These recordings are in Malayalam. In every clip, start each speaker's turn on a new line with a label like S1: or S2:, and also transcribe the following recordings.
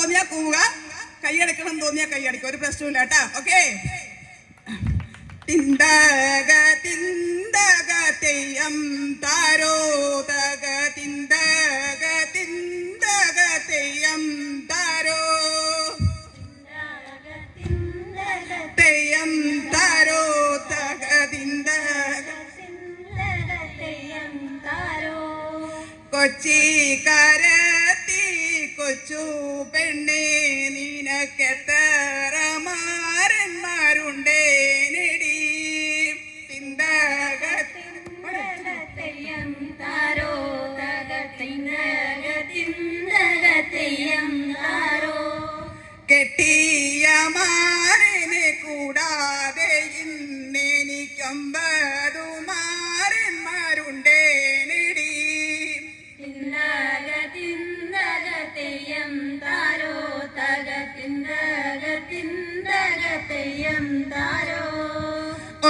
S1: തോന്നിയാ കൂവുക, കൈയടക്കണം തോന്നിയാ കൈയടക്കുക, ഒരു പ്രശ്നമില്ല കേട്ടാ. ഓക്കെ. തിന്തക തിന്തക തെയ്യം താരോ തക തിന്തക തിന്തക തെയ്യം താരോ തെയ്യം താരോ തക തിന്തക കൊച്ചിക്കാരത്തി കൊച്ചു പെണ്ണെ നിനക്കെത്ര മാരന്മാരുണ്ടേ നെടി തിന്തക
S2: തെയ്യം താരോ തക തിന്തക തിന്തക തെയ്യം താരോ
S1: കെട്ടിയ മാരനെ കൂടാതെ ഇന്നെനിക്കൊമ്പതു മാരന്മാരുണ്ടേ നെടി
S2: തിന്തക തിന്തക തെയ്യം താരോ തക തിന്തക തിന്തക തെയ്യം താരോ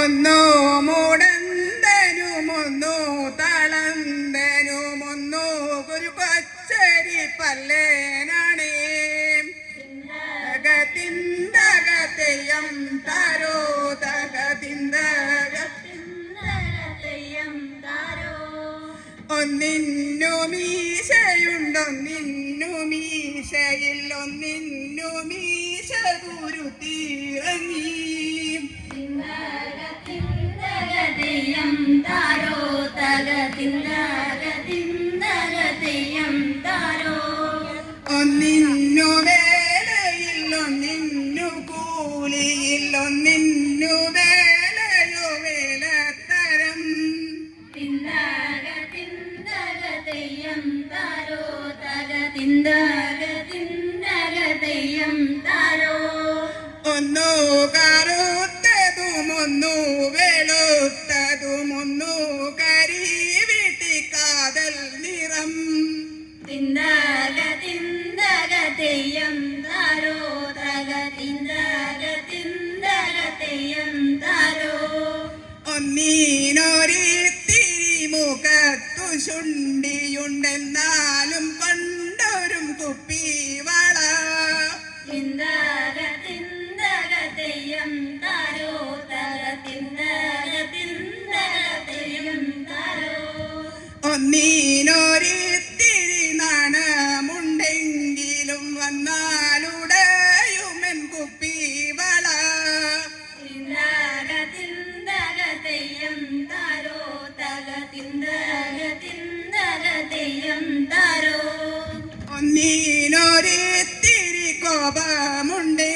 S1: ഒന്നു മൂടന്തനും ഒന്നു തളന്തനും ഒന്നു ഒരു കൊച്ചരി പല്ലേനാണേ തക തിന്തക തെയ്യം താരോ തക തിന്തക
S2: തെയ്യം താരോ
S1: ഒന്നിന്നു മീശയുണ്ടൊന്നിന്നു മീശയിൽ ഒന്നിന്നു മീശ ഗുരുത്തിറങ്ങി
S2: തിന്തക തിന്തക തെയ്യം താരോ തക തിന്തക തിന്തക തെയ്യം താരോ
S1: ഒന്നിന്നു വേലയിൽ ഒന്നിന്നു കൂലിയിൽ ഒന്നിന്നു വേലയോ വേലത്തരം
S2: തിന്തക തിന്തക തെയ്യം താരോ തക തിന്തക തിന്തക തെയ്യം താരോ
S1: ഒന്നു കറുത്തതും ഒന്നു വെളുത്തതും ഒന്നു കരിവിട്ടി കാതൽ നിറം
S2: തിന്തക തിന്തക തെയ്യം താരോ തക തിന്തക തിന്തക തെയ്യം താരോ
S1: ഒന്നീനൊരിത്തിരി മുഖത്തു ശുണ്ടിയുണ്ടെന്നാലും കൊണ്ടൊരും കുപ്പിവള
S2: തിന്തക തിന്തക തെയ്യം താരോ തക തിന്തക തിന്തക തെയ്യം താരോ
S1: ഒന്നീനൊരിത്തിരി നാണമുണ്ടെങ്കിലും വന്നാലുടയുമെൻ കുപ്പിവള
S2: തിന്തക തിന്തക തെയ്യം താരോ തക തിന്തക തിന്തക തെയ്യം താരോ
S1: ഒന്നീനൊരിത്തിരി കോപമുണ്ടേ